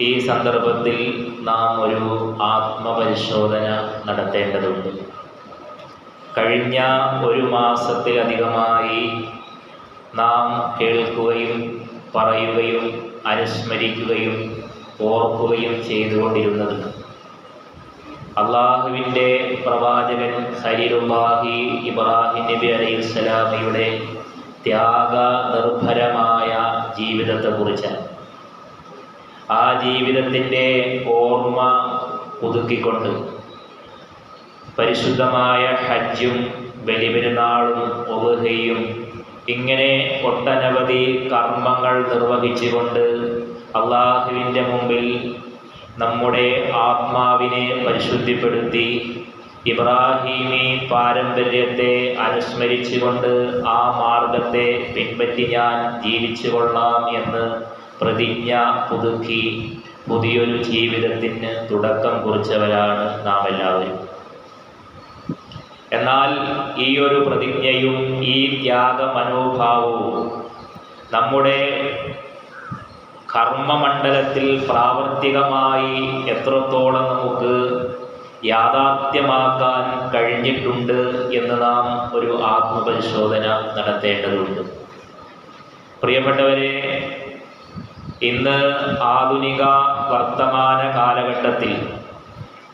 ഈ സന്ദർഭത്തിൽ നാം ഒരു ആത്മപരിശോധന നടത്തേണ്ടതുണ്ട്. കഴിഞ്ഞ ഒരു മാസത്തിലധികമായി നാം കേൾക്കുകയും പറയുകയും അനുസ്മരിക്കുകയും ഓർക്കുകയും ചെയ്തുകൊണ്ടിരുന്നത് അള്ളാഹുവിൻ്റെ പ്രവാചകൻ ഖലീലുല്ലാഹി ഇബ്രാഹിം നബി അലൈഹിസ്സലാമയുടെ ത്യാഗ നിർഭരമായ ജീവിതത്തെക്കുറിച്ചാണ്. ആ ജീവിതത്തിൻ്റെ ഓർമ്മ പുതുക്കിക്കൊണ്ട് പരിശുദ്ധമായ ഹജ്ജും ബലിപെരുന്നാളും ഉദ്ഹിയയും ഇങ്ങനെ ഒട്ടനവധി കർമ്മങ്ങൾ നിർവഹിച്ചുകൊണ്ട് അള്ളാഹുവിൻ്റെ മുമ്പിൽ നമ്മുടെ ആത്മാവിനെ പരിശുദ്ധിപ്പെടുത്തി ഇബ്രാഹീമി പാരമ്പര്യത്തെ അനുസ്മരിച്ചുകൊണ്ട് ആ മാർഗത്തെ പിൻപറ്റി ഞാൻ ജീവിച്ചു കൊള്ളാം എന്ന് പ്രതിജ്ഞ പുതുക്കി പുതിയൊരു ജീവിതത്തിന് തുടക്കം കുറിച്ചവരാണ് നാം എല്ലാവരും. എന്നാൽ ഈ ഒരു പ്രതിജ്ഞയും ഈ ത്യാഗ മനോഭാവവും നമ്മുടെ കർമ്മമണ്ഡലത്തിൽ പ്രാവർത്തികമായി എത്രത്തോളം നമുക്ക് യാഥാർത്ഥ്യമാക്കാൻ കഴിഞ്ഞിട്ടുണ്ട് എന്ന് നാം ഒരു ആത്മപരിശോധന നടത്തേണ്ടതുണ്ട്. പ്രിയപ്പെട്ടവരെ, ഇന്ന് ആധുനിക വർത്തമാന കാലഘട്ടത്തിൽ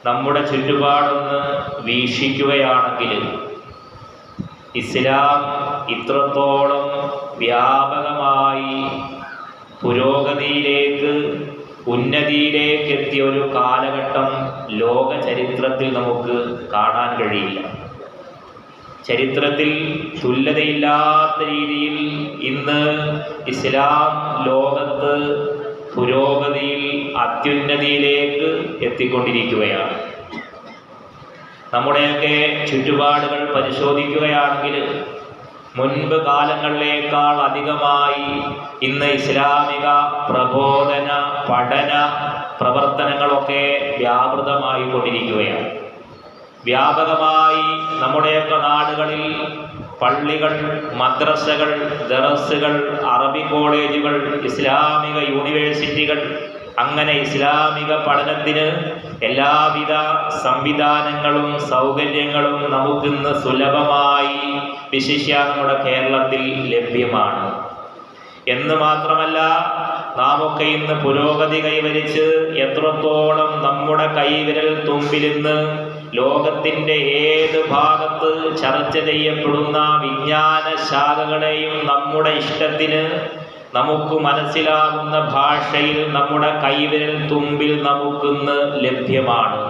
നമ്മുടെ ചുറ്റുപാടൊന്ന് വീക്ഷിക്കുകയാണെങ്കിൽ ഇസ്ലാം ഇത്രത്തോളം വ്യാപകമായി പുരോഗതിയിലേക്ക് ഉന്നതിയിലേക്ക് എത്തിയ ഒരു കാലഘട്ടം ലോക ചരിത്രത്തിൽ നമുക്ക് കാണാൻ കഴിയില്ല. ചരിത്രത്തിൽ തുല്യതയില്ലാത്ത രീതിയിൽ ഇന്ന് ഇസ്ലാം ലോകത്ത് പുരോഗതിയിൽ അത്യുന്നതിയിലേക്ക് എത്തിക്കൊണ്ടിരിക്കുകയാണ്. നമ്മുടെയൊക്കെ ചുറ്റുപാടുകൾ പരിശോധിക്കുകയാണെങ്കിൽ മുൻപ് കാലങ്ങളിലേക്കാൾ അധികമായി ഇന്ന് ഇസ്ലാമിക പ്രബോധന പഠന പ്രവർത്തനങ്ങളൊക്കെ വ്യാപൃതമായി കൊണ്ടിരിക്കുകയാണ്. വ്യാപകമായി നമ്മുടെയൊക്കെ നാടുകളിൽ പള്ളികൾ, മദ്രസകൾ, ദറസുകൾ, അറബി കോളേജുകൾ, ഇസ്ലാമിക യൂണിവേഴ്സിറ്റികൾ, അങ്ങനെ ഇസ്ലാമിക പഠനത്തിന് എല്ലാവിധ സംവിധാനങ്ങളും സൗകര്യങ്ങളും നമുക്കിന്ന് സുലഭമായി വിശിഷ്യ നമ്മുടെ കേരളത്തിൽ ലഭ്യമാണ്. എന്ന് മാത്രമല്ല, നാമൊക്കെ ഇന്ന് പുരോഗതി കൈവരിച്ച് എത്രത്തോളം നമ്മുടെ കൈവിരൽ തുമ്പിലിന്ന് ലോകത്തിൻ്റെ ഏത് ഭാഗത്ത് ചർച്ച ചെയ്യപ്പെടുന്ന വിജ്ഞാന ശാഖകളെയും നമ്മുടെ ഇഷ്ടത്തിന് നമുക്ക് മനസ്സിലാകുന്ന ഭാഷയിൽ നമ്മുടെ കൈവിരൽ തുമ്പിൽ നമുക്കിന്ന് ലഭ്യമാണ്.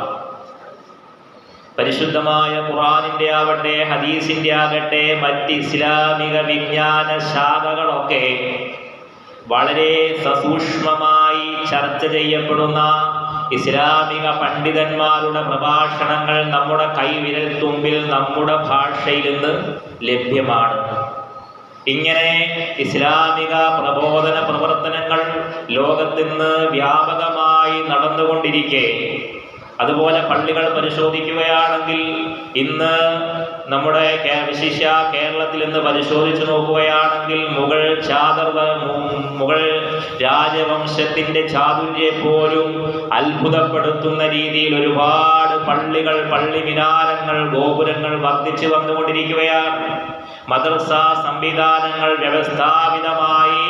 പരിശുദ്ധമായ ഖുർആനിൻ്റെ ആവട്ടെ ഹദീസിൻ്റെ ആകട്ടെ മറ്റ് ഇസ്ലാമിക വിജ്ഞാന ശാഖകളൊക്കെ വളരെ സസൂക്ഷ്മമായി ചർച്ച ചെയ്യപ്പെടുന്ന ഇസ്ലാമിക പണ്ഡിതന്മാരുടെ പ്രഭാഷണങ്ങൾ നമ്മുടെ കൈവിരൽ തുമ്പിൽ നമ്മുടെ ഭാഷയിൽ നിന്ന് ലഭ്യമാണ്. ഇങ്ങനെ ഇസ്ലാമിക പ്രബോധന പ്രവർത്തനങ്ങൾ ലോകത്തിന്ന് വ്യാപകമായി നടന്നുകൊണ്ടിരിക്കെ, അതുപോലെ പള്ളികൾ പരിശോധിക്കുകയാണെങ്കിൽ ഇന്ന് നമ്മുടെ വിശിഷ്യ കേരളത്തിൽ ഇന്ന് പരിശോധിച്ചു നോക്കുകയാണെങ്കിൽ മുഗൾ രാജവംശത്തിൻ്റെ ചാതുര്യെ പോലും അത്ഭുതപ്പെടുത്തുന്ന രീതിയിൽ ഒരുപാട് പള്ളികൾ, പള്ളി മിനാരങ്ങൾ, ഗോപുരങ്ങൾ വർദ്ധിച്ചു വന്നുകൊണ്ടിരിക്കുകയാണ്. മദ്രസ സംവിധാനങ്ങൾ വ്യവസ്ഥാപിതമായി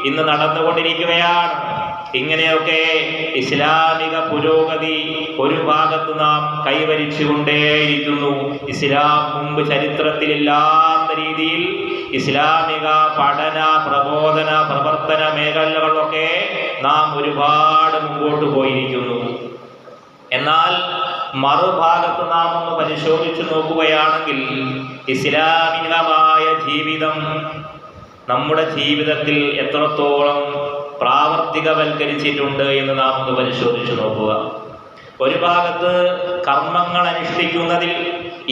ഇന്ന് നടന്നുകൊണ്ടിരിക്കുകയാണ്. ഇങ്ങനെയൊക്കെ ഇസ്ലാമിക പുരോഗതി ഒരു ഭാഗത്ത് നാം കൈവരിച്ചുകൊണ്ടേയിരിക്കുന്നു. ഇസ്ലാം മുമ്പ് ചരിത്രത്തിലില്ലാത്ത രീതിയിൽ ഇസ്ലാമിക പഠന പ്രബോധന പ്രവർത്തന മേഖലകളൊക്കെ നാം ഒരുപാട് മുമ്പോട്ട് പോയിരിക്കുന്നു. എന്നാൽ മറുഭാഗത്ത് നാം ഒന്ന് പരിശോധിച്ചു നോക്കുകയാണെങ്കിൽ ഇസ്ലാമികമായ ജീവിതം നമ്മുടെ ജീവിതത്തിൽ എത്രത്തോളം പ്രാവർത്തികവൽക്കരിച്ചിട്ടുണ്ട് എന്ന് നാം ഒന്ന് പരിശോധിച്ചു നോക്കുക. ഒരു ഭാഗത്ത് കർമ്മങ്ങൾ അനുഷ്ഠിക്കുന്നതിൽ,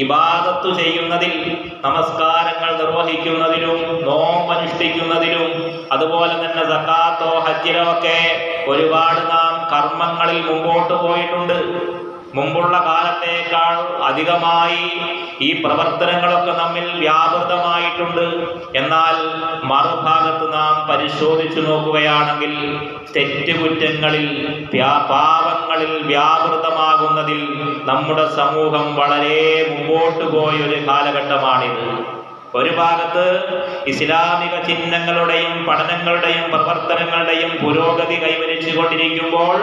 ഇബാദത്ത് ചെയ്യുന്നതിൽ, നമസ്കാരങ്ങൾ നിർവഹിക്കുന്നതിലും, നോമ്പനുഷ്ഠിക്കുന്നതിലും, അതുപോലെ തന്നെ സക്കാത്തോ ഹജ്ജിലോ ഒക്കെ ഒരുപാട് നാം കർമ്മങ്ങളിൽ മുമ്പോട്ട് പോയിട്ടുണ്ട്. മുമ്പുള്ള കാലത്തേക്കാൾ അധികമായി ഈ പ്രവർത്തനങ്ങളൊക്കെ നമ്മിൽ വ്യാപൃതമായിട്ടുണ്ട്. എന്നാൽ മറുഭാഗത്ത് നാം പരിശോധിച്ചു നോക്കുകയാണെങ്കിൽ തെറ്റുകുറ്റങ്ങളിൽ പാവങ്ങളിൽ വ്യാപൃതമാകുന്നതിൽ നമ്മുടെ സമൂഹം വളരെ മുമ്പോട്ട് പോയ ഒരു കാലഘട്ടമാണിത്. ഒരു ഭാഗത്ത് ഇസ്ലാമിക ചിഹ്നങ്ങളുടെയും പഠനങ്ങളുടെയും പ്രവർത്തനങ്ങളുടെയും പുരോഗതി കൈവരിച്ചു കൊണ്ടിരിക്കുമ്പോൾ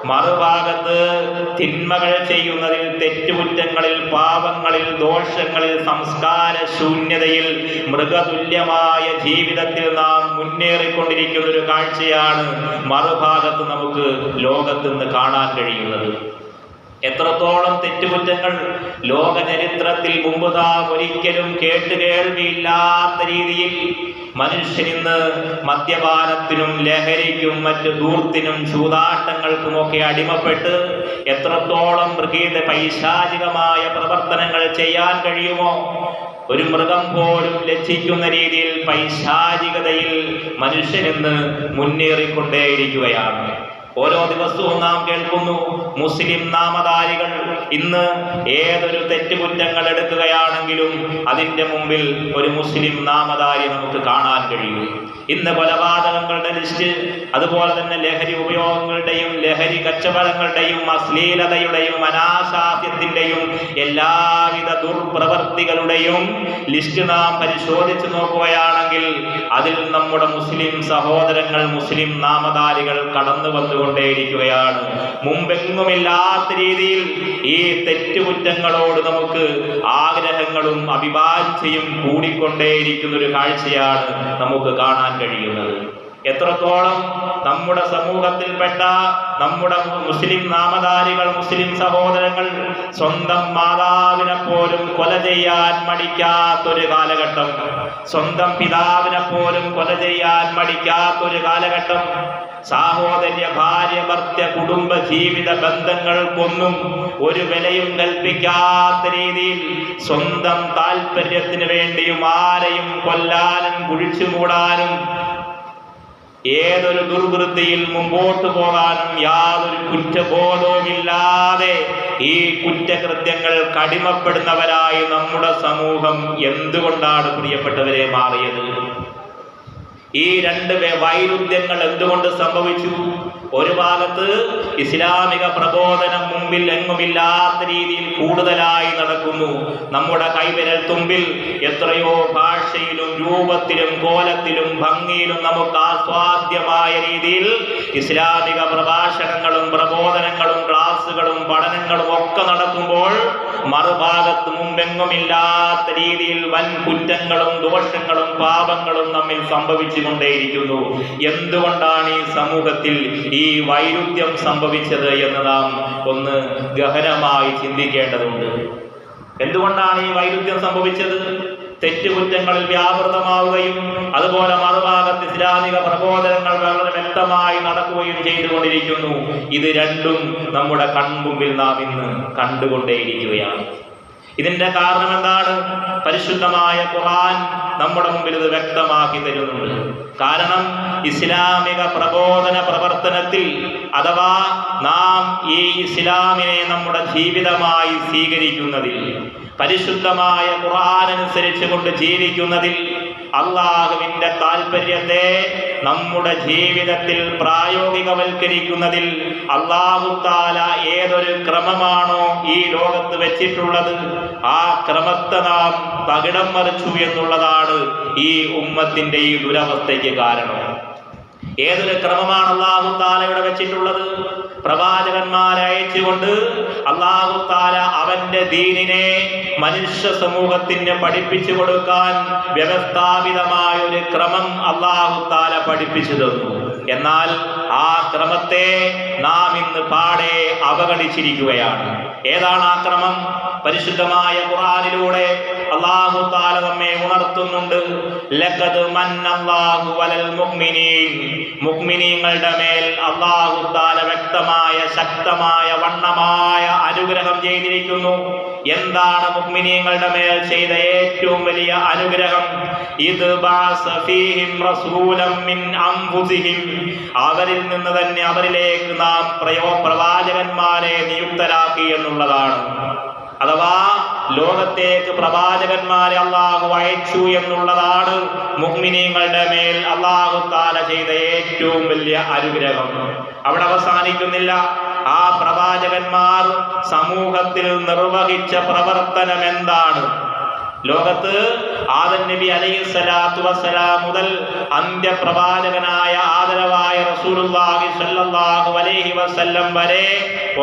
മറുഭാഗത്ത് തിന്മകൾ ചെയ്യുന്നതിൽ, തെറ്റുകുറ്റങ്ങളിൽ, പാപങ്ങളിൽ, ദോഷങ്ങളിൽ, സംസ്കാര ശൂന്യതയിൽ, മൃഗതുല്യമായ ജീവിതത്തിൽ നാം മുന്നേറിക്കൊണ്ടിരിക്കുന്ന ഒരു കാഴ്ചയാണ് മറുഭാഗത്ത് നമുക്ക് ലോകത്ത് നിന്ന് കാണാൻ കഴിയുന്നത്. എത്രത്തോളം തെറ്റുകുറ്റങ്ങൾ ലോക ചരിത്രത്തിൽ മുമ്പ് നാം ഒരിക്കലും കേട്ടുകേൾവിയില്ലാത്ത രീതിയിൽ മനുഷ്യനിന്ന് മദ്യപാനത്തിനും ലഹരിക്കും മറ്റ് ധൂർത്തിനും ചൂതാട്ടങ്ങൾക്കുമൊക്കെ അടിമപ്പെട്ട് എത്രത്തോളം പൈശാചികമായ പ്രവർത്തനങ്ങൾ ചെയ്യാൻ കഴിയുമോ, ഒരു മൃഗം പോലും ലജ്ജിക്കുന്ന രീതിയിൽ പൈശാചികതയിൽ മനുഷ്യനിന്ന് മുന്നേറിക്കൊണ്ടേയിരിക്കുകയാണ്. ഓരോ ദിവസവും നാം കേൾക്കുന്നു, മുസ്ലിം നാമധാരികൾ ഇന്ന് ഏതൊരു തെറ്റുകുറ്റങ്ങൾ എടുക്കുകയാണെങ്കിലും അതിൻ്റെ മുമ്പിൽ ഒരു മുസ്ലിം നാമധാരി നമുക്ക് കാണാൻ കഴിയും. ഇന്ന് കൊലപാതകങ്ങളുടെ ലിസ്റ്റ്, അതുപോലെ തന്നെ ലഹരി ഉപയോഗങ്ങളുടെയും ലഹരി കച്ചവടങ്ങളുടെയും അശ്ലീലതയുടെയും അനാശാസ്യത്തിൻ്റെയും എല്ലാവിധ ദുർപ്രവർത്തികളുടെയും ലിസ്റ്റ് നാം പരിശോധിച്ചു നോക്കുകയാണെങ്കിൽ അതിൽ നമ്മുടെ മുസ്ലിം സഹോദരങ്ങൾ, മുസ്ലിം നാമധാരികൾ കടന്നു വന്നുകൊണ്ടേയിരിക്കുകയാണ്. മുമ്പെങ്ങുമില്ലാത്ത രീതിയിൽ ഈ തെറ്റുകുറ്റങ്ങളോട് നമുക്ക് ആഗ്രഹങ്ങളും അഭിവാഞ്ഛയും കൂടിക്കൊണ്ടേയിരിക്കുന്ന ഒരു കാഴ്ചയാണ് നമുക്ക് കാണാൻ കഴിയുന്നത്. എത്രത്തോളം നമ്മുടെ സമൂഹത്തിൽപ്പെട്ട നമ്മുടെ മുസ്ലിം നാമധാരികൾ, മുസ്ലിം സഹോദരങ്ങൾ സ്വന്തം മാതാവിനെ പോലും കൊല ചെയ്യാൻ മടിക്കാത്തൊരു കാലഘട്ടം, സ്വന്തം പിതാവിനെ പോലും കൊല ചെയ്യാൻ മടിക്കാത്തൊരു കാലഘട്ടം, സാഹോദര്യ, ഭാര്യ, ഭർത്തൃ, കുടുംബ ജീവിത ബന്ധങ്ങൾക്കൊന്നും ഒരു വിലയും കൽപ്പിക്കാത്ത രീതിയിൽ സ്വന്തം താല്പര്യത്തിന് വേണ്ടിയും ആരെയും കൊല്ലാനും കുഴിച്ചു മൂടാനും ഏതൊരു ദുർവൃത്തിയിൽ മുമ്പോട്ട് പോകാനും യാതൊരു കുറ്റബോധവുമില്ലാതെ ഈ കുറ്റകൃത്യങ്ങൾ കടിമപ്പെടുന്നവരായി നമ്മുടെ സമൂഹം എന്തുകൊണ്ടാണ് പ്രിയപ്പെട്ടവരെ മാറിയത്? ഈ രണ്ട് വൈരുദ്ധ്യങ്ങൾ എന്തുകൊണ്ട് സംഭവിച്ചു? ഒരു ഭാഗത്ത് ഇസ്ലാമിക പ്രബോധനം മുമ്പിൽ എങ്ങുമില്ലാത്ത രീതിയിൽ കൂടുതലായി നടക്കുന്നു. നമ്മുടെ കൈവിരൽ തുമ്പിൽ എത്രയോ ഭാഷയിലും രൂപത്തിലും കോലത്തിലും ഭംഗിയിലും നമുക്ക് ആസ്വാദ്യമായ രീതിയിൽ ഇസ്ലാമിക പ്രഭാഷണങ്ങളും പ്രബോധനങ്ങളും ക്ലാസുകളും പഠനങ്ങളും ഒക്കെ നടക്കുമ്പോൾ മറുഭാഗത്ത് മുമ്പെങ്ങുമില്ലാത്ത രീതിയിൽ വൻ കുറ്റങ്ങളും ദോഷങ്ങളും പാപങ്ങളും നമ്മിൽ സംഭവിച്ചുകൊണ്ടേയിരിക്കുന്നു. എന്തുകൊണ്ടാണ് ഈ സമൂഹത്തിൽ ഈ വൈരുദ്ധ്യം സംഭവിച്ചത് എന്ന് നാം ഒന്ന് ഗഹനമായി ചിന്തിക്കേണ്ടതുണ്ട്. എന്തുകൊണ്ടാണ് ഈ വൈരുദ്ധ്യം സംഭവിച്ചത്? തെറ്റുകുറ്റങ്ങളിൽ വ്യാപൃതമാവുകയും അതുപോലെ മറുഭാഗത്ത് ഇസ്ലാമിക പ്രബോധനങ്ങൾ വളരെ വ്യക്തമായി നടക്കുകയും ചെയ്തുകൊണ്ടിരിക്കുന്നു. ഇത് രണ്ടും നമ്മുടെ കൺമുമ്പിൽ നാം ഇന്ന് കണ്ടുകൊണ്ടേയിരിക്കുകയാണ്. ഇതിന്റെ കാരണം എന്താണ്? പരിശുദ്ധമായ ഖുർആൻ നമ്മുടെ മുമ്പിൽ ഇത് വ്യക്തമാക്കി തരുന്നുണ്ട്. കാരണം ഇസ്ലാമിക പ്രബോധന പ്രവർത്തനത്തിൽ അഥവാ നാം ഈ ഇസ്ലാമിനെ നമ്മുടെ ജീവിതമായി സ്വീകരിക്കുന്നതിൽ, പരിശുദ്ധമായ ഖുർആൻ അനുസരിച്ച് കൊണ്ട് ജീവിക്കുന്നതിൽ, അള്ളാഹുവിന്റെ താല്പര്യത്തെ നമ്മുടെ ജീവിതത്തിൽ പ്രായോഗികവൽക്കരിക്കുന്നതിൽ അല്ലാഹു തആല ഏതൊരു ക്രമമാണോ ഈ ലോകത്ത് വെച്ചിട്ടുള്ളത് ആ ക്രമത്തെ നാം തകിടം മറിച്ചു എന്നുള്ളതാണ് ഈ ഉമ്മത്തിന്റെ ഈ ദുരവസ്ഥയ്ക്ക് കാരണം. ഏതൊരു ക്രമമാണ് അല്ലാഹു തആല ഇവിടെ വെച്ചിട്ടുള്ളത്? പ്രവാചകന്മാരെ അയച്ചുകൊണ്ട് അല്ലാഹു തആല അവന്റെ ദീനിനെ മനുഷ്യ സമൂഹത്തിന് പഠിപ്പിച്ചു കൊടുക്കാൻ വ്യവസ്ഥാപിതമായ ഒരു ക്രമം അല്ലാഹു തആല പഠിപ്പിച്ചു തന്നു. എന്നാൽ ആ ക്രമത്തെ നാം ഇന്ന് പാടെ അവഗണിച്ചിരിക്കുകയാണ്. ഏതാണ് ആ ക്രമം? പരിശുദ്ധമായ ഖുർആനിലൂടെ അല്ലാഹു തആല നമ്മെ ഉണർത്തുന്നുണ്ട്. ലഖദ് മന്നല്ലാഹു അലൽ മുഅ്മിനീൻ, മുഅ്മിനീങ്ങളുടെ മേൽ അല്ലാഹു തആല വ്യക്തമായ ശക്തമായ വണ്ണമായ അനുഗ്രഹം ചെയ്തിരിക്കുന്നു. എന്താണ് മുഅ്മിനീങ്ങളുടെ മേൽ ചെയ്ത ഏറ്റവും വലിയ അനുഗ്രഹം? ഇത് ബഅസ ഫീഹിം റസൂലൻ മിൻ അൻഫുസിഹിം, അവരിൽ നിന്ന് തന്നെ അവരിലേക്ക് നാം പ്രവാചകന്മാരെ നിയുക്തരാക്കി എന്നുള്ളത്. എന്നുള്ളതാണ്. അഥവാ ലോകത്തേക്ക് പ്രവാചകന്മാരെ അള്ളാഹു അയച്ചു എന്നുള്ളതാണ് മുഅ്മിനീങ്ങളുടെ മേൽ അള്ളാഹു തആല ചെയ്ത ഏറ്റവും വലിയ അനുഗ്രഹം. അവിടെ അവസാനിക്കുന്നില്ല. ആ പ്രവാചകന്മാർ സമൂഹത്തിൽ നിർവഹിച്ച പ്രവർത്തനം എന്താണ്? ലോകത്ത് ആദം നബി അലൈഹിസ്സലാത്തു വസ്സലാം മുതൽ അന്ത്യപ്രവാചകനായ ആദരവായ റസൂലുള്ളാഹി സ്വല്ലല്ലാഹു അലൈഹി വസല്ലം വരെ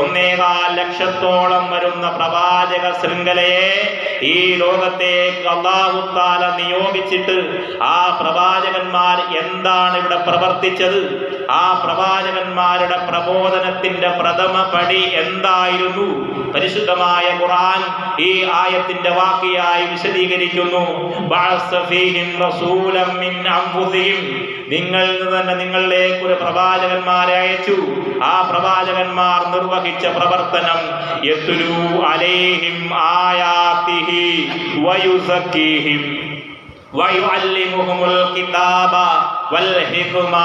1.25 ലക്ഷത്തോളം വരുന്ന പ്രവാചക ശൃംഖലയെ ഈ ലോകത്തേക്ക് അല്ലാഹു തആല നിയോഗിച്ചിട്ട് ആ പ്രവാചകന്മാർ എന്താണ് ഇവിടെ പ്രവർത്തിച്ചത്? ആ പ്രവാചകന്മാരുടെ പ്രബോധനത്തിന്റെ പ്രഥമ പടി എന്തായിരുന്നു? പരിശുദ്ധമായ ഖുർആൻ ഈ ആയത്തിന്റെ വാക്കിയായി വിശദീകരിക്കുന്നു. ബഅസ ഫീഹിം റസൂലൻ മിൻ അൻഫുസിഹിം, നിങ്ങളിൽ തന്നെ നിങ്ങളിലേക്ക് ഒരു പ്രവാചകന്മാരെ അയച്ചു. ആ പ്രവാചകന്മാർ നിർവഹിച്ച പ്രവർത്തനം യത്ലു അലൈഹിം ആയാതിഹി വയുസക്കീഹിം വയുഅല്ലിമുഹുൽ കിതാബ വൽ ഹിക്മ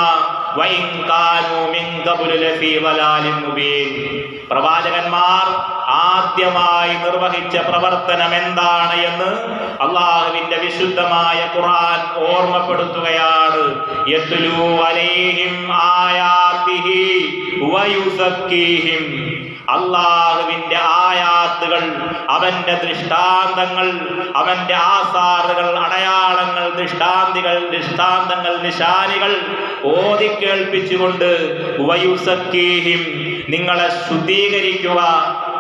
വഇൻ കാനൂ മിൻ ഖബ്ലു ലഫീ ളലാലിൻ മുബീൻ. പ്രവാചകന്മാർ ആദ്യമായി നിർവഹിച്ച പ്രവർത്തനം എന്താണ് എന്ന് അല്ലാഹുവിന്റെ വിശുദ്ധമായ ഖുർആൻ ഓർമ്മപ്പെടുത്തുകയാണ്. യത്ലു അലൈഹിം ആയാതിഹി വയുസക്കീഹിം, അല്ലാഹുവിന്റെ ആയാത്തുകൾ, അവന്റെ ദൃഷ്ടാന്തങ്ങൾ, അവന്റെ ആസാറുകൾ, അടയാളങ്ങൾ, ദൃഷ്ടാന്തങ്ങൾ, നിശാനികൾ ഓതി കേൾപ്പിച്ചുകൊണ്ട് വയുസക്കീഹിം, നിങ്ങളെ ശുദ്ധീകരിക്കുക,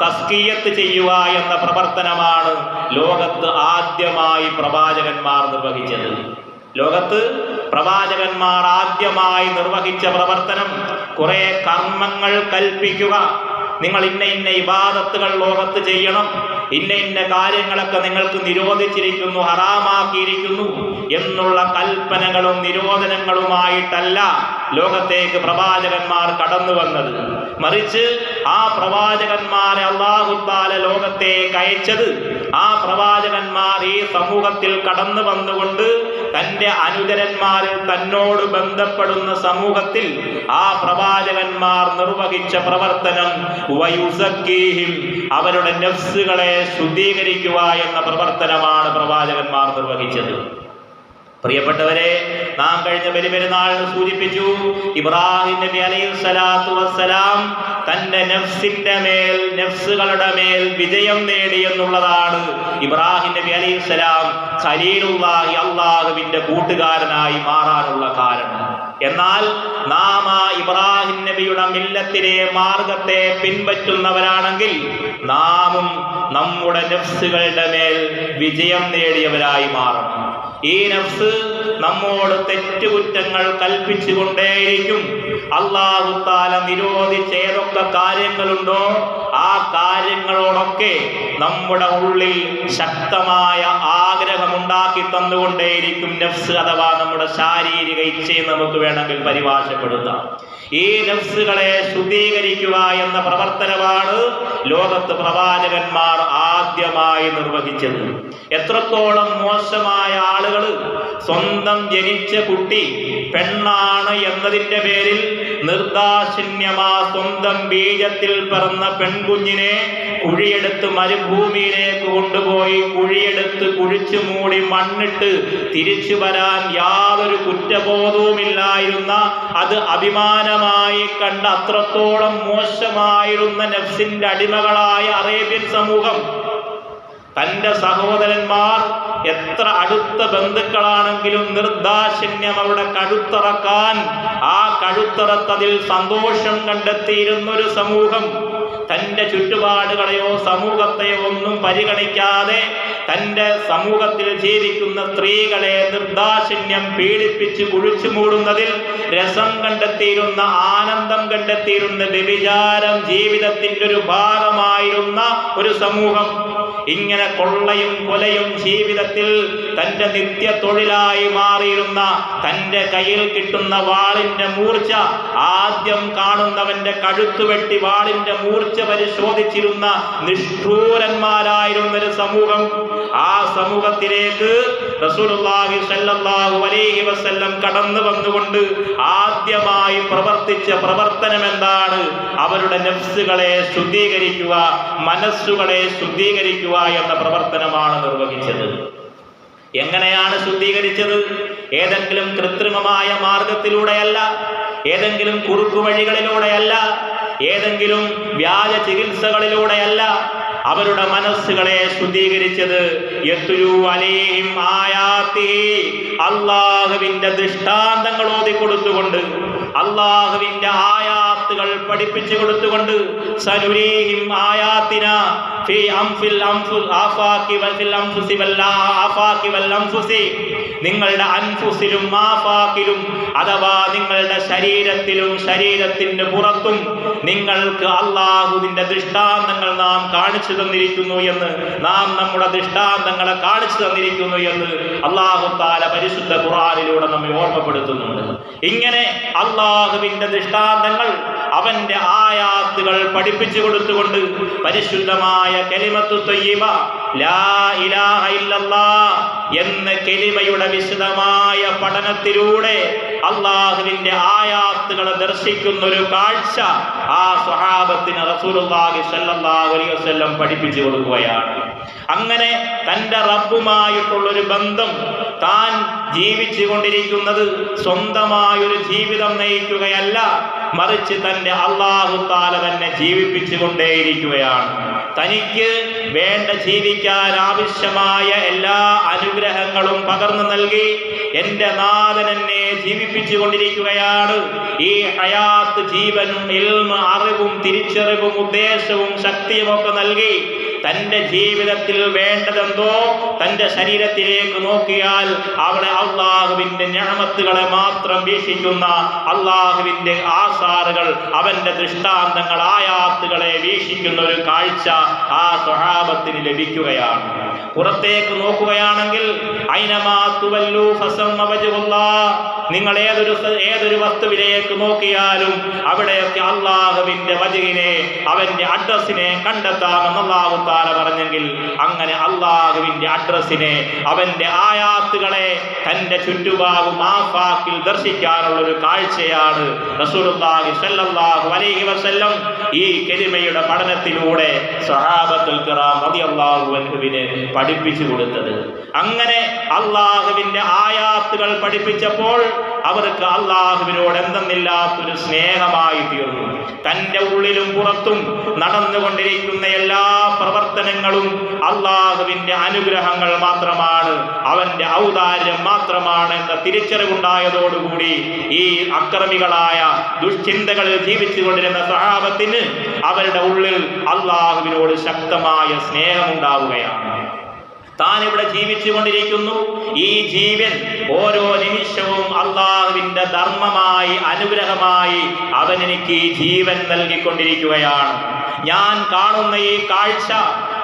തസ്കിയത്ത് ചെയ്യുക എന്ന പ്രവർത്തനമാണ് ലോകത്ത് ആദ്യമായി പ്രവാചകന്മാർ നിർവഹിച്ചത്. ലോകത്ത് പ്രവാചകന്മാർ ആദ്യമായി നിർവഹിച്ച പ്രവർത്തനം കുറെ കർമ്മങ്ങൾ കൽപ്പിക്കുക. നിങ്ങൾ ഇന്ന ഇബാദത്തുകൾ ലോകത്ത് ചെയ്യണം, ഇന്ന കാര്യങ്ങളൊക്കെ നിങ്ങൾക്ക് നിരോധിച്ചിരിക്കുന്നു, ഹറാമാക്കിയിരിക്കുന്നു എന്നുള്ള കൽപ്പനകളും നിരോധനങ്ങളുമായിട്ടല്ല ലോകത്തേക്ക് പ്രവാചകന്മാർ കടന്നു വന്നത്. മറിച്ച് ആ പ്രവാചകന്മാരെ അല്ലാഹു തആല ലോകത്തേക്ക് അയച്ചത്, ആ പ്രവാചകന്മാർ ഈ സമൂഹത്തിൽ കടന്നു വന്നുകൊണ്ട് തന്റെ അനുചരന്മാരിൽ തന്നോട് ബന്ധപ്പെടുന്ന സമൂഹത്തിൽ ആ പ്രവാചകന്മാർ നിർവഹിച്ച പ്രവർത്തനം വയുസക്കീഹിം, അവരുടെ നഫ്സുകളെ ശുദ്ധീകരിക്കുക എന്ന പ്രവർത്തനമാണ് പ്രവാചകന്മാർ നിർവഹിച്ചത്. പ്രിയപ്പെട്ടവരെ, നാം കഴിഞ്ഞ ബലിപെരുന്നാളിന് സൂചിപ്പിച്ചു, ഇബ്രാഹിം നബി അലൈഹിസ്സലാത്തു വസ്സലാം തന്റെ നഫ്സുകളുടെ മേൽ വിജയം നേടി എന്നുള്ളതാണ് ഇബ്രാഹിം നബി അലൈഹിസ്സലാം ഖലീലുള്ളാഹി, അല്ലാഹുവിന്റെ കൂട്ടുകാരനായി മാറാനുള്ള കാരണം. എന്നാൽ നാം ആ ഇബ്രാഹിം നബിയുടെ മില്ലത്തിലെ മാർഗത്തെ പിൻപറ്റുന്നവരാണെങ്കിൽ നാമും നമ്മുടെ നഫ്സുകളുടെ മേൽ വിജയം നേടിയവരായി മാറണം. ഈ നഫ്സ് നമ്മോട് തെറ്റുകുറ്റങ്ങൾ കൽപ്പിച്ചുകൊണ്ടേയിരിക്കും. അല്ലാഹു തആല നിരോധിച്ച ഏതൊക്കെ കാര്യങ്ങളുണ്ടോ ആ കാര്യങ്ങളോടൊക്കെ നമ്മുടെ ഉള്ളിൽ ശക്തമായ ആഗ്രഹമുണ്ടാക്കി തന്നുകൊണ്ടേയിരിക്കും നഫ്സ്, അഥവാ നമ്മുടെ ശാരീരിക ഇച്ഛയെ നമുക്ക് വേണമെങ്കിൽ പരിഭാഷപ്പെടുത്താം. ഈ നഫ്സുകളെ ശുദ്ധീകരിക്കുക എന്ന പ്രവർത്തനമാണ് ലോകത്ത് പ്രവാചകന്മാർ ആദ്യമായി നിർവഹിച്ചത്. എത്രത്തോളം മോശമായ ആളുകൾ സ്വന്തം ജനിച്ച കുട്ടി പെണ്ണാണ് എന്നതിൻ്റെ പേരിൽ നിർദാക്ഷിണ്യമാ സ്വന്തം ബീജത്തിൽ പിറന്ന പെൺകുഞ്ഞിനെ കുഴിയെടുത്ത് മരുഭൂമിയിലേക്ക് കൊണ്ടുപോയി കുഴിച്ചു മൂടി മണ്ണിട്ട് തിരിച്ചു വരാൻ യാതൊരു കുറ്റബോധവുമില്ലായിരുന്ന, അത് അഭിമാനമായി കണ്ട അത്രത്തോളം മോശമായിരുന്ന നഫ്സിന്റെ അടിമകളായ അറേബ്യൻ സമൂഹം തന്റെ സഹോദരന്മാർ എത്ര അടുത്ത ബന്ധുക്കളാണെങ്കിലും നിർദാക്ഷിണ്യം അവരുടെ കഴുത്തറക്കാൻ, ആ കഴുത്തറത്തതിൽ സന്തോഷം കണ്ടെത്തിയിരുന്നൊരു സമൂഹം തന്റെ ചുറ്റുപാടുകളെയോ സമൂഹത്തെയോ ഒന്നും പരിഗണിക്കാതെ തന്റെ സമൂഹത്തിൽ ജീവിക്കുന്ന സ്ത്രീകളെ നിർദാക്ഷിണ്യം പീഡിപ്പിച്ച് കുഴിച്ചു മൂടുന്നതിൽ രസം കണ്ടെത്തിയിരുന്ന, ആനന്ദം കണ്ടെത്തിയിരുന്ന, വ്യഭിചാരം ജീവിതത്തിന്റെ ഒരു ഭാഗമായിരുന്ന ഒരു സമൂഹം. ഇങ്ങനെ കൊള്ളയും കൊലയും ജീവിതത്തിൽ തന്റെ നിത്യ തൊഴിലായി മാറിയിരുന്ന, തന്റെ കയ്യിൽ കിട്ടുന്ന വാളിന്റെ മൂർച്ച ആദ്യം കാണുന്നവന്റെ കഴുത്തുവെട്ടി വാളിന്റെ മൂർച്ച പരിശോധിച്ചിരുന്ന നിഷ്ഠൂരന്മാരായിരുന്നൊരു സമൂഹം. ആ സമൂഹത്തിലേക്ക് റസൂലുള്ളാഹി സ്വല്ലല്ലാഹു അലൈഹി വസല്ലം കടന്നു വന്നുകൊണ്ട് ആദ്യമായി പ്രവർത്തിച്ച പ്രവർത്തനം എന്താണ്? അവരുടെ നഫ്സുകളെ ശുദ്ധീകരിക്കുക, മനസ്സുകളെ ശുദ്ധീകരിക്കുക എന്ന പ്രവർത്തനമാണ് നിർവഹിച്ചത്. എങ്ങനെയാണ് ശുദ്ധീകരിച്ചത്? ഏതെങ്കിലും കൃത്രിമമായ മാർഗത്തിലൂടെയല്ല, ഏതെങ്കിലും കുറുക്കുവഴികളിലൂടെയല്ല, ഏതെങ്കിലും വ്യാജ ചികിത്സകളിലൂടെയല്ല. അവരുടെ മനസ്സുകളെ ശുദ്ധീകരിച്ചത് യത്ലൂ അലൈഹിം ആയാതിഹി, അല്ലാഹുവിന്റെ ദൃഷ്ടാന്തങ്ങൾ ഓതി കൊടുത്തുകൊണ്ട്, അല്ലാഹുവിന്റെ ആയാത്തുകൾ പഠിപ്പിച്ചു കൊടുത്തുകൊണ്ട്, സനുരീഹിം ആയാതിന ഫീ അംഫിൽ ആഫാഖി വൽ അൻഫുസി വൽ ആഫാഖി വൽ അൻഫുസി, നിങ്ങളുടെ അൻഫുസിലും ആഫാഖിലും അഥവാ നിങ്ങളുടെ ശരീരത്തിലും ശരീരത്തിന് പുറത്തും നിങ്ങൾക്ക് അല്ലാഹുവിന്റെ ദൃഷ്ടാന്തങ്ങൾ നാം കാണിച്ചു തന്നിരിക്കുന്നു എന്ന്, നാം നമ്മുടെ ദൃഷ്ടാന്തങ്ങളെ കാണിച്ചു തന്നിരിക്കുന്നു എന്ന് അല്ലാഹു തആല പരിശുദ്ധ ഖുർആനിലൂടെ നമ്മെ ഓർമ്മപ്പെടുത്തുന്നുണ്ട്. ഇങ്ങനെ അല്ലാഹുവിന്റെ ദൃഷ്ടാന്തങ്ങൾ, അവന്റെ ആയാത്തുകൾ പഠിപ്പിച്ചു കൊടുത്തുകൊണ്ട് പരിശുദ്ധമായ കലിമത്തു ത്വയ്യിബ ലാ ഇലാഹ ഇല്ലല്ലാഹ് എന്ന കലിമയുടെ വിശദമായ പഠനത്തിലൂടെ അല്ലാഹുവിന്റെ ആയാത്തുകൾ ദർശിക്കുന്ന ഒരു കാഴ്ച ആ സ്വഹാബത്തിന് റസൂലുള്ളാഹി സ്വല്ലല്ലാഹു അലൈഹി വസല്ലം പഠിപ്പിച്ചു കൊടുക്കുകയാണ്. അങ്ങനെ തന്റെ റബ്ബുമായിട്ടുള്ളൊരു ബന്ധം താൻ ജീവിച്ചു കൊണ്ടിരിക്കുന്നത് സ്വന്തമായൊരു ജീവിതം നയിക്കുകയല്ല, മറിച്ച് തന്റെ അല്ലാഹു തആല തന്നെ ജീവിപ്പിച്ചു കൊണ്ടേയിരിക്കുകയാണ്. തനിക്ക് വേണ്ട ജീവിക്കാൻ ആവശ്യമായ എല്ലാ അനുഗ്രഹങ്ങളും പകർന്നു നൽകി എന്റെ നാഥൻ എന്നെ ജീവിപ്പിച്ചു കൊണ്ടിരിക്കുകയാണ്. ഈ ഹയാത്ത്, ജീവനും ഇൽമ്, അറിവും തിരിച്ചറിവും ഉദ്ദേശവും ശക്തിയും ഒക്കെ നൽകി തന്റെ ജീവിതത്തിൽ വേണ്ടതെന്തോ തന്റെ ശരീരത്തിലേക്ക് നോക്കിയാൽ അവിടെ അള്ളാഹുവിന്റെ നിഅമത്തുകളെ മാത്രം വീക്ഷിക്കുന്ന, അള്ളാഹുവിന്റെ ആസാറുകൾ, അവന്റെ ദൃഷ്ടാന്തങ്ങൾ, ആയാത്തുകളെ വീക്ഷിക്കുന്ന ഒരു കാഴ്ച ആ സ്വഹാബത്തിന് ലഭിക്കുകയാണ്. പുറത്തേക്ക് നോക്കുകയാണെങ്കിൽ ഐനമാ തുവല്ലു ഫസമ്മ വജ്ഹുല്ലാഹ്, നിങ്ങൾ ഏതൊരു വസ്തുവിലേക്ക് നോക്കിയാലും അവിടെയൊക്കെ അള്ളാഹുവിന്റെ വജ്ഹിനെ, അവന്റെ അഡ്രസ്സിനെ കണ്ടെത്താമെന്ന് അല്ലാഹു തആല പറഞ്ഞെങ്കിൽ, അങ്ങനെ അള്ളാഹുവിന്റെ അഡ്രസ്സിനെ, അവന്റെ ആയാത്തുകളെ തന്റെ ചുറ്റുഭാഗം ആഫാക്കിൽ ദർശിക്കാനുള്ള ഒരു കാഴ്ചയാണ് റസൂലുള്ളാഹി സ്വല്ലല്ലാഹു അലൈഹി വസല്ലം ഈ കലിമയുടെ പഠനത്തിലൂടെ സ്വഹാബത്തുൽ കിറാം റളിയല്ലാഹു അൻഹുവിനെ പഠിപ്പിച്ചു കൊടുത്തത്. അങ്ങനെ അള്ളാഹുവിന്റെ ആയാത്തുകൾ പഠിപ്പിച്ചപ്പോൾ അവർക്ക് അള്ളാഹുവിനോട് എന്തെന്നില്ലാത്തൊരു സ്നേഹമായി തീർന്നു. തന്റെ ഉള്ളിലും പുറത്തും നടന്നുകൊണ്ടിരിക്കുന്ന എല്ലാ പ്രവർത്തനങ്ങളും അള്ളാഹുവിന്റെ അനുഗ്രഹങ്ങൾ മാത്രമാണ്, അവന്റെ ഔദാര്യം മാത്രമാണ് എന്ന തിരിച്ചറിവുണ്ടായതോടുകൂടി ഈ അക്രമികളായ ദുഷ്ചിന്തകളിൽ ജീവിച്ചുകൊണ്ടിരുന്ന സ്വഹാബത്തിന് അവരുടെ ഉള്ളിൽ അള്ളാഹുവിനോട് ശക്തമായ സ്നേഹമുണ്ടാവുകയാണ്. താൻ ഇവിടെ ജീവിച്ചു കൊണ്ടിരിക്കുന്നു, ഈ ജീവൻ ഓരോ നിമിഷവും അള്ളാഹുവിന്റെ ധർമ്മമായി, അനുഗ്രഹമായി അവൻ എനിക്ക് ഈ ജീവൻ നൽകിക്കൊണ്ടിരിക്കുകയാണ്. ഞാൻ കാണുന്ന ഈ കാഴ്ച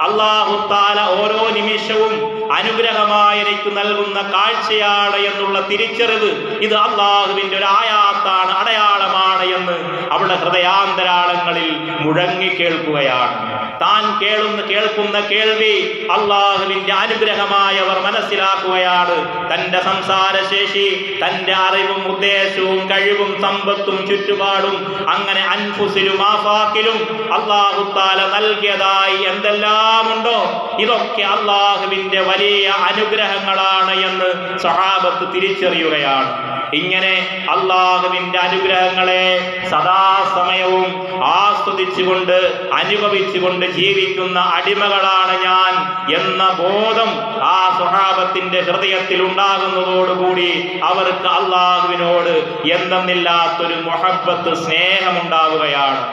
അല്ലാഹു തആല ഓരോ നിമിഷവും അനുഗ്രഹമായി എനിക്ക് നൽകുന്ന കാഴ്ചയാണ് എന്നുള്ള തിരിച്ചറിവ്, ഇത് അള്ളാഹുവിന്റെ ഒരു ആയാത്താണ്, അടയാളമാണ് എന്ന് അവിടെ ഹൃദയാന്തരാളങ്ങളിൽ മുഴങ്ങി കേൾക്കുകയാണ്. താൻ കേൾക്കുന്ന കേൾവി അള്ളാഹുവിന്റെ അനുഗ്രഹമായവർ മനസ്സിലാക്കുകയാണ്. തന്റെ സംസാരശേഷി, തന്റെ അറിവും ഉദ്ദേശവും കഴിവും സമ്പത്തും ചുറ്റുപാടും അങ്ങനെ അൻഫുസിലും ആഫാക്കിലും അല്ലാഹു തആല നൽകിയതായി എന്തെല്ലാമുണ്ടോ ഇതൊക്കെ അള്ളാഹുവിന്റെ വലിയ അനുഗ്രഹങ്ങളാണ് എന്ന് സ്വഹാബത്ത് തിരിച്ചറിയുകയാണ്. ഇങ്ങനെ അള്ളാഹുവിന്റെ അനുഗ്രഹങ്ങളെ സദാസമയവും ആസ്വദിച്ചുകൊണ്ട് അനുഭവിച്ചുകൊണ്ട് ജീവിക്കുന്ന അടിമകളാണ് ഞാൻ എന്ന ബോധം ആ സ്വഹാബത്തിന്റെ ഹൃദയത്തിൽ ഉണ്ടാകുന്നതോടുകൂടി അവർക്ക് അള്ളാഹുവിനോട് എന്തെന്നില്ലാത്തൊരു മുഹബ്ബത്ത്, സ്നേഹമുണ്ടാവുകയാണ്.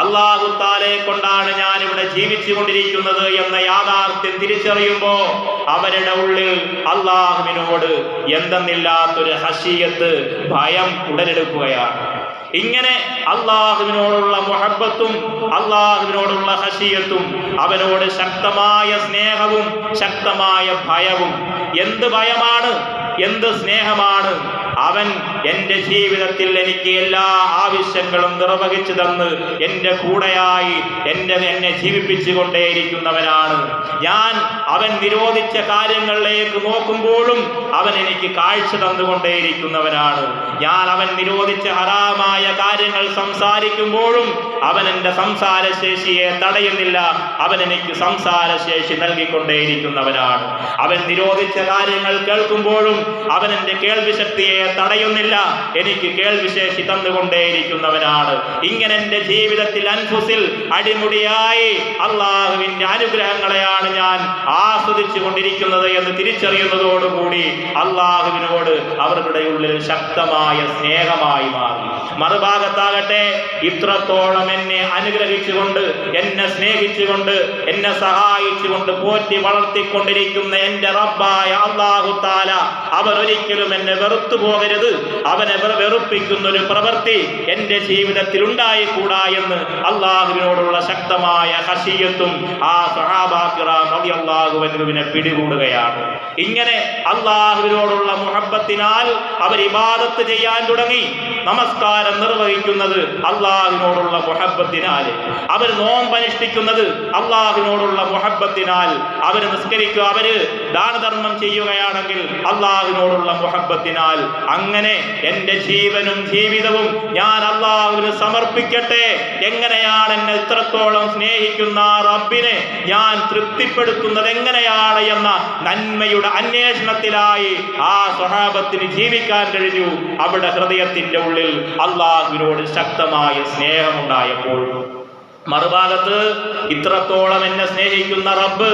അല്ലാഹു തആലയെ കൊണ്ടാണ് ഞാൻ ഇവിടെ ജീവിച്ചു കൊണ്ടിരിക്കുന്നത് എന്ന യാഥാർത്ഥ്യം തിരിച്ചറിയുമ്പോൾ അവരുടെ ഉള്ളിൽ അള്ളാഹുവിനോട് എന്തെന്നില്ലാത്തൊരു ഹശിയത്ത്, ഭയം ഉടലെടുക്കുകയാണ്. ഇങ്ങനെ അള്ളാഹുവിനോടുള്ള മുഹബ്ബത്തും അള്ളാഹുവിനോടുള്ള ഹശിയത്തും, അവനോട് ശക്തമായ സ്നേഹവും ശക്തമായ ഭയവും. എന്ത് ഭയമാണ്, എന്ത് സ്നേഹമാണ്! അവൻ എൻ്റെ ജീവിതത്തിൽ എനിക്ക് എല്ലാ ആവശ്യങ്ങളും നിർവഹിച്ചു തന്ന് എൻ്റെ കൂടെയായി എന്നെ ജീവിപ്പിച്ചു കൊണ്ടേയിരിക്കുന്നവനാണ്. ഞാൻ അവൻ നിരോധിച്ച കാര്യങ്ങളിലേക്ക് നോക്കുമ്പോഴും അവൻ എനിക്ക് കാഴ്ച തന്നുകൊണ്ടേയിരിക്കുന്നവനാണ്. ഞാൻ അവൻ നിരോധിച്ച ഹറാമായ കാര്യങ്ങൾ സംസാരിക്കുമ്പോഴും അവൻ എൻ്റെ സംസാരശേഷിയെ തടയുന്നില്ല, അവൻ എനിക്ക് സംസാരശേഷി നൽകിക്കൊണ്ടേയിരിക്കുന്നവനാണ്. അവൻ നിരോധിച്ച കാര്യങ്ങൾ കേൾക്കുമ്പോഴും അവൻ എൻ്റെ കേൾവിശക്തിയെ തടയുന്നില്ല, എനിക്ക് കേൾവിശേഷി തന്നുകൊണ്ടേയിരിക്കുന്നവനാണ്. ഇങ്ങനെ എൻ്റെ ജീവിതത്തിൽ അൻഫുസിൽ അടിമുടിയായി അള്ളാഹുവിൻ്റെ അനുഗ്രഹങ്ങളെയാണ് ഞാൻ ആസ്വദിച്ചു കൊണ്ടിരിക്കുന്നത് എന്ന് തിരിച്ചറിയുന്നതോടുകൂടി അള്ളാഹുവിനോട് അവരുടെ ഉള്ളിൽ ശക്തമായ സ്നേഹമായി മാറി. മറുഭാഗത്താകട്ടെ, ഇത്രത്തോളം എന്നെ അനുഗ്രഹിച്ചുകൊണ്ട്, എന്നെ സ്നേഹിച്ചുകൊണ്ട്, എന്നെ സഹായിച്ചുകൊണ്ട് പോറ്റി വളർത്തിക്കൊണ്ടിരിക്കുന്ന എൻ്റെ റബ്ബായ അല്ലാഹു തആല അവൻ ഒരിക്കലും എന്നെ വെറുത്തു പോകരുത്, അവനെ വെറുപ്പിക്കുന്ന ഒരു പ്രവൃത്തി എൻ്റെ ജീവിതത്തിൽ ഉണ്ടായിക്കൂടാ എന്ന് അള്ളാഹുവിനോടുള്ള ശക്തമായ ഖശിയത്തും ആ സ്വഹാബാ കിറാം റളിയല്ലാഹു അൻഹുവിനെ പിടികൂടുകയാണ്. ഇങ്ങനെ അള്ളാഹുവിനോടുള്ള മുഹബ്ബത്തിനാൽ അവർ ഇബാദത്ത് ചെയ്യാൻ തുടങ്ങി. നമസ്കാരം നിർവഹിക്കുന്നത് അള്ളാഹുവിനോടുള്ള മുഹബ്ബത്തിനാൽ, അവർ നോമ്പനുഷ്ഠിക്കുന്നത് അള്ളാഹുവിനോടുള്ള മുഹബ്ബത്തിനാൽ, അവർ നിസ്കരിക്കുക, അവര് ദാനധർമ്മം ചെയ്യുകയാണെങ്കിൽ അള്ളാഹുവിനോടുള്ള മുഹബ്ബത്തിനാൽ. അങ്ങനെ എൻ്റെ ജീവനും ജീവിതവും ഞാൻ അള്ളാഹുവിന് സമർപ്പിക്കട്ടെ. എങ്ങനെയാണ് എന്നെ ഇത്രത്തോളം സ്നേഹിക്കുന്ന റബ്ബിനെ ഞാൻ തൃപ്തിപ്പെടുത്തുന്നത് എങ്ങനെയാണ് എന്ന നന്മയുടെ അന്വേഷണത്തിലായി ആ സ്വഹാബത്തിന് ജീവിക്കാൻ കഴിഞ്ഞു. അവിടെ ഹൃദയത്തിന്റെ ഉള്ളിൽ അള്ളാഹുവിനോട് ശക്തമായ സ്നേഹമുണ്ടായപ്പോൾ. മറുഭാഗത്ത്, ഇത്രത്തോളം എന്നെ സ്നേഹിക്കുന്ന റബ്ബ്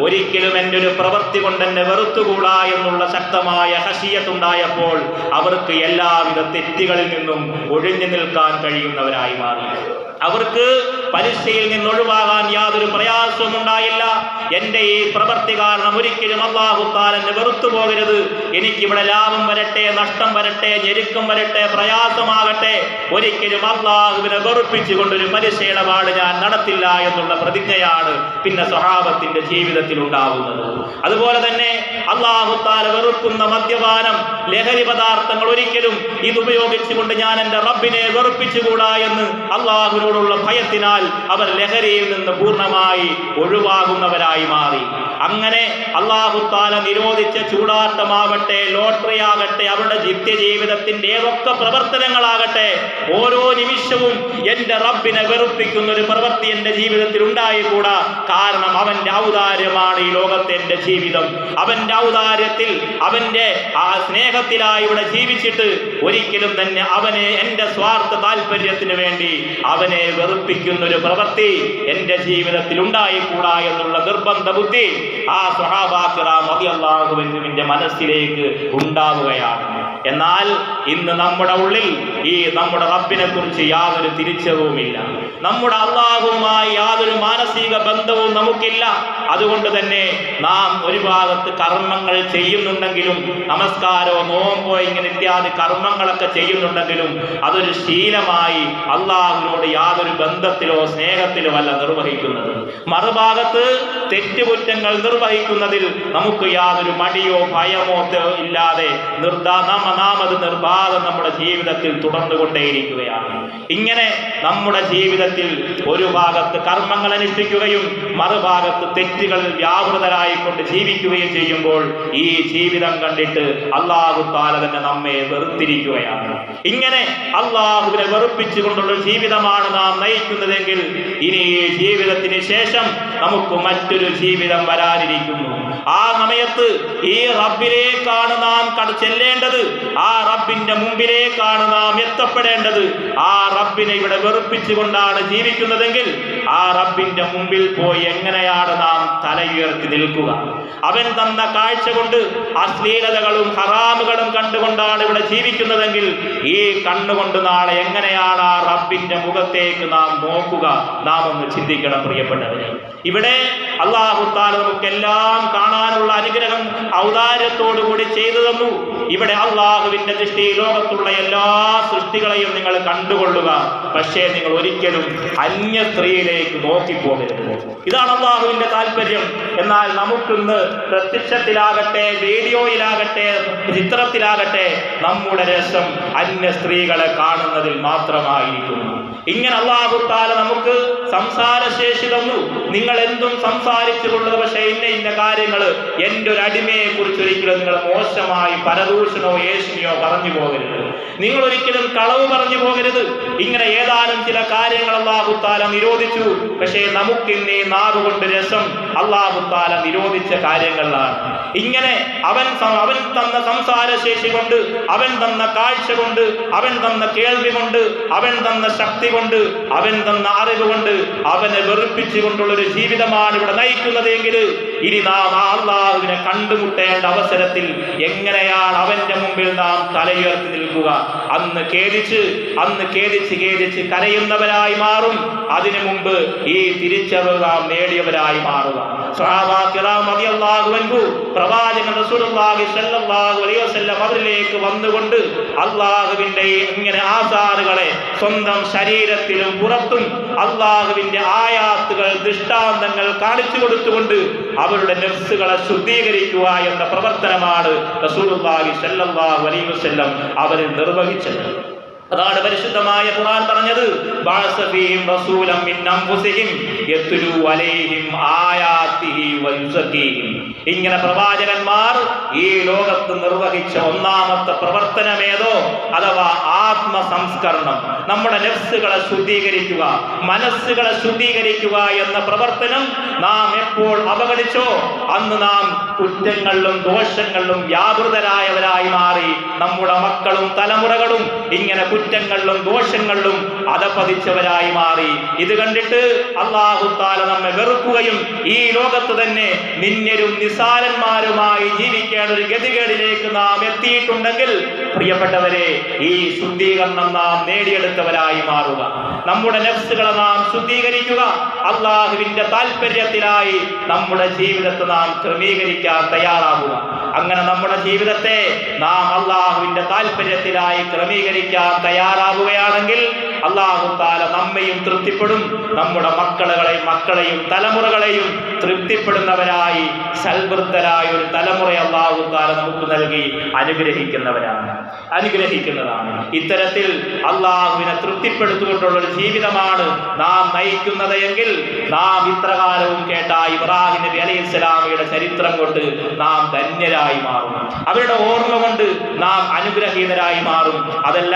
ഒരിക്കലും എൻ്റെ ഒരു പ്രവൃത്തി കൊണ്ട് എന്നെ വെറുത്തുകൂടാ എന്നുള്ള ശക്തമായ ഖശിയത്തുണ്ടായപ്പോൾ അവർക്ക് എല്ലാവിധ തെറ്റുകളിൽ നിന്നും ഒഴിഞ്ഞു നിൽക്കാൻ കഴിയുന്നവരായി മാറി. അവർക്ക് പരീക്ഷയിൽ നിന്നൊഴിവാകാൻ യാതൊരു പ്രയാസവും ഉണ്ടായില്ല. എൻ്റെ ഈ പ്രവൃത്തി കാരണം ഒരിക്കലും അല്ലാഹു തആല എന്നെ വെറുത്തു പോകരുത്, എനിക്കിവിടെ ലാഭം വരട്ടെ, നഷ്ടം വരട്ടെ, ഞെരുക്കം വരട്ടെ, പ്രയാസമാകട്ടെ, ഒരിക്കലും അല്ലാഹുവിനെ വെറുപ്പിച്ചുകൊണ്ടൊരു പരീക്ഷ ഇടപാട് ഞാൻ നടത്തില്ല എന്നുള്ള പ്രതിജ്ഞയാണ് പിന്നെ സ്വഹാബത്തിന്റെ ജീവിതത്തിൽ ഉണ്ടാവുന്നത്. അതുപോലെ തന്നെ അല്ലാഹു തആല വെറുക്കുന്ന മദ്യപാനം, ലഹരി പദാർത്ഥങ്ങൾ, ഒരിക്കലും ഇതുപയോഗിച്ചുകൊണ്ട് ഞാൻ എൻ്റെ റബ്ബിനെ വെറുപ്പിച്ചുകൂടാ എന്ന് അല്ലാഹുവിനോടുള്ള ഭയത്തിനാൽ അവർ ലഹരിയിൽ നിന്ന് പൂർണ്ണമായി ഒഴിവാകുന്നവരായി മാറി. അങ്ങനെ അല്ലാഹു തആല നിരോധിച്ച ചൂടാട്ടമാവട്ടെ, ലോട്ടറി ആകട്ടെ, അവരുടെ നിത്യജീവിതത്തിന്റെ ഏതൊക്കെ പ്രവർത്തനങ്ങളാകട്ടെ, ഓരോ നിമിഷവും എൻ്റെ റബ്ബിനെ വെറുപ്പിക്കുന്ന ഒരു പ്രവൃത്തി എൻ്റെ ജീവിതത്തിൽ ഉണ്ടായിക്കൂടാ. കാരണം അവൻ്റെ ഔദാര്യമാണ് ഈ ലോകത്തെ എൻ്റെ ജീവിതം. അവൻ്റെ ഔദാര്യത്തിൽ, അവൻ്റെ ആ സ്നേഹത്തിലായി ഇവിടെ ജീവിച്ചിട്ട് ഒരിക്കലും തന്നെ അവനെ എൻ്റെ സ്വാർത്ഥ താല്പര്യത്തിന് വേണ്ടി അവനെ വെറുപ്പിക്കുന്ന ഒരു പ്രവൃത്തി എൻ്റെ ജീവിതത്തിൽ ഉണ്ടായിക്കൂടാ എന്നുള്ള നിർബന്ധ ബുദ്ധി ആ സ്വഹാബാ കിറാം റളിയല്ലാഹു അൻഹുവിന്റെ മനസ്സിലേക്ക് ഉണ്ടാവുകയാണ്. എന്നാൽ ഇന്ന് നമ്മുടെ ഉള്ളിൽ നമ്മുടെ റബ്ബിനെ കുറിച്ച് യാതൊരു തിരിച്ചറിവുമില്ല, നമ്മുടെ അല്ലാഹുവുമായി യാതൊരു മാനസിക ബന്ധവും നമുക്കില്ല. അതുകൊണ്ട് തന്നെ നാം ഒരു ഭാഗത്ത് കർമ്മങ്ങൾ ചെയ്യുന്നുണ്ടെങ്കിലും, നമസ്കാരമോ നോമ്പോ ഇങ്ങനെ ഇത്യാദി കർമ്മങ്ങളൊക്കെ ചെയ്യുന്നുണ്ടെങ്കിലും അതൊരു ശീലമായി അല്ലാഹുവിനോട് യാതൊരു ബന്ധത്തിലോ സ്നേഹത്തിലോ അല്ല നിർവഹിക്കുന്നത്. മറുഭാഗത്ത് തെറ്റുകുറ്റങ്ങൾ നിർവഹിക്കുന്നതിൽ നമുക്ക് യാതൊരു മടിയോ ഭയമോ ഇല്ലാതെ നാം അത് നിർബാധം നമ്മുടെ ജീവിതത്തിൽ തുടർന്നുകൊണ്ടേയിരിക്കുകയാണ്. ഇങ്ങനെ നമ്മുടെ ജീവിതത്തിൽ ഒരു ഭാഗത്ത് കർമ്മങ്ങൾ അനുഷ്ഠിക്കുകയും മറുഭാഗത്ത് തെറ്റുകളിൽ വ്യാപൃതരായിക്കൊണ്ട് ജീവിക്കുകയും ചെയ്യുമ്പോൾ ഈ ജീവിതം കണ്ടിട്ട് അല്ലാഹു തആല തന്നെ നമ്മെ വെറുത്തിരിക്കുകയാണ്. ഇങ്ങനെ അല്ലാഹുവിനെ വെറുപ്പിച്ചുകൊണ്ടുള്ള ജീവിതമാണ് നാം നയിക്കുന്നതെങ്കിൽ ഇനി ഈ ജീവിതത്തിന് ശേഷം നമുക്ക് മറ്റൊരു ജീവിതം വരാനിരിക്കുന്നു. ആ സമയത്ത് ഈ റബ്ബിലേക്കാണ് നാം ചെല്ലേണ്ടത്, ആ റബ്ബിന്റെ മുമ്പിലേക്കാണ് നാം എത്തപ്പെടേണ്ടത്. ആ റബ്ബിനെ ഇവിടെ വെറുപ്പിച്ചുകൊണ്ടാണ് ജീവിക്കുന്നതെങ്കിൽ ആ റബ്ബിന്റെ മുമ്പിൽ പോയി എങ്ങനെയാണ് നാം തലയുയർത്തി നിൽക്കുക? അവൻ തന്ന കാഴ്ച കൊണ്ട് അശ്ലീലതകളും ഹറാമുകളും കണ്ടുകൊണ്ടാണ് ഇവിടെ ജീവിക്കുന്നതെങ്കിൽ ഈ കണ്ണുകൊണ്ട് നാളെ എങ്ങനെയാണ് ആ റബ്ബിന്റെ മുഖത്തേക്ക് നാം നോക്കുക? നാം ഒന്ന് ചിന്തിക്കണം പ്രിയപ്പെട്ടവരെ. ഇവിടെ അല്ലാഹു തആല നമുക്കെല്ലാം കാണാനുള്ള അനുഗ്രഹം ഔദാര്യത്തോടുകൂടി ചെയ്തു തന്നു. ഇവിടെ അള്ളാഹുവിന്റെ ദൃഷ്ടി ലോകത്തുള്ള എല്ലാ സൃഷ്ടികളെയും നിങ്ങൾ കണ്ടുകൊള്ളുക. പക്ഷേ നിങ്ങൾ ഒരിക്കലും അന്യ സ്ത്രീയിലേക്ക് ദുനിയാവിലേക്ക് നോക്കിപ്പോകരുത്. ഇതാണ് അള്ളാഹുവിന്റെ താല്പര്യം. എന്നാൽ നമുക്കിന്ന് പ്രത്യക്ഷത്തിലാകട്ടെ, വീഡിയോയിലാകട്ടെ, ചിത്രത്തിലാകട്ടെ നമ്മുടെ രസം അന്യ സ്ത്രീകളെ കാണുന്നതിൽ മാത്രമായിരിക്കുന്നു. ഇങ്ങനെ അല്ലാഹു തആല നമുക്ക് സംസാരശേഷി തന്നു. നിങ്ങൾ എന്തും സംസാരിച്ചു കൊള്ളുക, പക്ഷേ ഇന്ന കാര്യങ്ങൾ എൻ്റെ ഒരു അടിമയെ കുറിച്ച് ഒരിക്കലും നിങ്ങൾ മോശമായി പരദൂഷണോ ഏഷണിയോ പറഞ്ഞു പോകരുത്. നിങ്ങൾ ഒരിക്കലും കളവ് പറഞ്ഞു പോകരുത്. ഇങ്ങനെ ഏതാനും ചില കാര്യങ്ങൾ അല്ലാഹു തആല നിരോധിച്ചു. പക്ഷേ നമുക്കിന്ന് ഈ നാവ് കൊണ്ട് രസം അല്ലാഹു തആല നിരോധിച്ച കാര്യങ്ങളാണ്. ഇങ്ങനെ അവൻ തന്ന സംസാരശേഷി കൊണ്ട്, അവൻ തന്ന കാഴ്ച കൊണ്ട്, അവൻ തന്ന കേൾവി കൊണ്ട്, അവൻ തന്ന ശക്തി കൊണ്ട്, അവൻ തന്ന അറിവ് കൊണ്ട് അവനെ വെറുപ്പിച്ചുകൊണ്ടുള്ള ഒരു ജീവിതമാണ് ഇവിടെ നയിക്കുന്നത് എങ്കിൽ ഇനി നാം അല്ലാഹുവിനെ കണ്ടുമുട്ടേണ്ട അവസരത്തിൽ എങ്ങനെയാണ് അവന്റെ മുമ്പിൽ നാം തലയുയർത്തി നിൽക്കുക? അന്ന് ഖേദിച്ച് കരയുന്നവരായി മാറും. അതിനു മുമ്പ് ഈ തിരിച്ചറിവ് നാം നേടിയവരായി മാറുക. സ്വഹാബാ കിറാം റളിയല്ലാഹു അൻഹു പ്രവാചകൻ റസൂലുള്ളാഹി സ്വല്ലല്ലാഹു അലൈഹി വസല്ലം അവരിലേക്ക് വന്നുകൊണ്ട് അല്ലാഹുവിന്റെ ഇങ്ങനെ ആസാറുകളെ സ്വന്തം ശരീരത്തിലും പുറത്തും അല്ലാഹുവിന്റെ ആയാത്തുകൾ, ദൃഷ്ടാന്തങ്ങൾ കാണിച്ചു കൊടുത്തുകൊണ്ട് അവരുടെ നഫ്സുകളെ ശുദ്ധീകരിക്കുക എന്ന പ്രവർത്തനമാണ് റസൂലുള്ളാഹി സ്വല്ലല്ലാഹു അലൈഹി വസല്ലം അവരിൽ നിർവഹിച്ചത്. അതാണ് പരിശുദ്ധമായ ഖുർആൻ പറഞ്ഞത്, ബഅസ ഫീഹിം റസൂലൻ മിൻ അൻഫുസിഹിം യത്ലു അലൈഹിം ആയാതിഹി വയുസക്കീഹിം. ഇങ്ങനെ പ്രവാചകന്മാർ ഈ ലോകത്ത് നിർവഹിച്ച ഒന്നാമത്തെ പ്രവർത്തനമേതോ, അഥവാ ആത്മസംസ്കരണം, നമ്മുടെ നഫ്സുകളെ ശുദ്ധീകരിക്കുക, മനസ്സുകളെ ശുദ്ധീകരിക്കുക എന്ന പ്രവർത്തനം നാം എപ്പോൾ അവഗണിച്ചോ അന്ന് നാം കുറ്റങ്ങളിലും ദോഷങ്ങളിലും വ്യാപൃതരായവരായി മാറി. നമ്മുടെ മക്കളും തലമുറകളും ഇങ്ങനെ കുറ്റങ്ങളിലും ദോഷങ്ങളിലും അധപതിച്ചവരായി മാറി. ഇത് കണ്ടിട്ട് അല്ലാഹു തആല നമ്മെ വെറുക്കുകയും ഈ ലോകത്ത് തന്നെ നിന്യരും നിസാരന്മാരുമായി ജീവിക്കേണ്ട ഒരു ഗതികേടിലേക്ക് നാം എത്തിയിട്ടുണ്ടെങ്കിൽ പ്രിയപ്പെട്ടവരെ, ഈ ശുദ്ധീകരണം നാം നേടിയെടുത്തവരായി മാറുക. നമ്മുടെ നഫ്സുകളെ നാം ശുദ്ധീകരിക്കുക. അല്ലാഹുവിന്റെ താല്പര്യത്തിലായി നമ്മുടെ ജീവിതത്തെ നാം ക്രമീകരിക്കാൻ തയ്യാറാവുക. അങ്ങനെ നമ്മുടെ ജീവിതത്തെ നാം അല്ലാഹുവിന്റെ താല്പര്യത്തിലായി ക്രമീകരിക്കാൻ തയ്യാറാവുകയാണെങ്കിൽ അല്ലാഹു തആല നമ്മയും തൃപ്തിപ്പെടും, നമ്മുടെ മക്കളെയും തലമുറകളെയും തൃപ്തിപ്പെടുന്നവരായി സൽവൃദ്ധരായ ഒരു തലമുറ അല്ലാഹു തആല നമുക്ക് നൽകി അനുഗ്രഹിക്കുന്നതാണ്. ഇത്തരത്തിൽ അല്ലാഹുവിനെ തൃപ്തിപ്പെടുത്തിക്കൊണ്ടുള്ള ഒരു ജീവിതമാണ് നാം നയിക്കുന്നത് എങ്കിൽ നാം ഇത്രകാലവും കേട്ട ഇബ്രാഹിം നബി അലൈഹിസ്സലാമയുടെ ചരിത്രം കൊണ്ട് നാം ധന്യരായി മാറും. അവരുടെ ഓർമ്മ കൊണ്ട് നാം അനുഗ്രഹീതരായി മാറും. അതല്ല,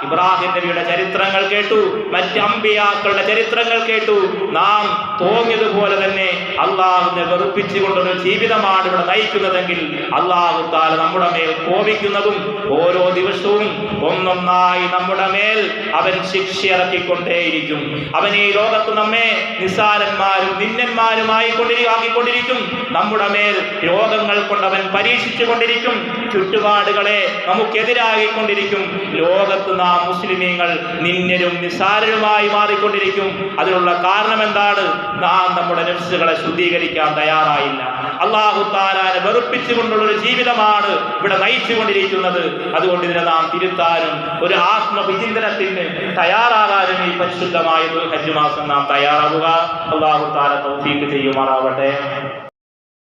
ഇബ്രാഹിം നബിയുടെ ചരിത്രങ്ങൾ കേട്ടു, മറ്റ് അമ്പിയാക്കളുടെ ചരിത്രങ്ങൾ കേട്ടു, നാം തോന്നിയതുപോലെ തന്നെ അല്ലാഹുവിനെ വെറുപ്പിച്ചുകൊണ്ടുള്ള ജീവിതമാണ് ഇവിടെ നയിക്കുന്നതെങ്കിൽ അല്ലാഹു തആല നമ്മുടെ മേൽ കോപിക്കുന്നതും ഓരോ ദിവസവും ഒന്നൊന്നായി നമ്മുടെ മേൽ അവൻ ശിക്ഷ ഇറക്കിക്കൊണ്ടേയിരിക്കും. അവൻ ഈ ലോകത്ത് നമ്മെ നിസ്സാരന്മാരും നിന്ദന്മാരുമായി ആക്കിക്കൊണ്ടിരിക്കും. നമ്മുടെ മേൽ രോഗങ്ങൾ കൊണ്ട് അവൻ പരീക്ഷിച്ചു കൊണ്ടിരിക്കും. ചുറ്റുപാടുകളെ നമുക്കെതിരായിക്കൊണ്ടിരിക്കും. ലോകത്ത് നാം മുസ്ലിമീങ്ങൾ നിന്ദരും നിസ്സാരരുമായി മാറിക്കൊണ്ടിരിക്കും. അതിനുള്ള കാരണം എന്താണ്? നാം നമ്മുടെ നഫ്സുകളെ ശുദ്ധീകരിക്കാൻ തയ്യാറായില്ല. അല്ലാഹു തആലയെ വെറുപ്പിച്ചുകൊണ്ടുള്ള ഒരു ജീവിതമാണ് ഇവിടെ നയിച്ചുകൊണ്ടിരിക്കുന്നത്. അതുകൊണ്ട് ഇതിനെ നാം തിരുത്താനും ഒരു ആത്മവിചിന്തനത്തിന് തയ്യാറാകാനും ഈ പരിശുദ്ധമായ ദുൽഹജ്ജ് മാസം നാം തയ്യാറാവുക. അല്ലാഹു തആല തൗഫീഖ് ചെയ്യുമാറാവട്ടെ.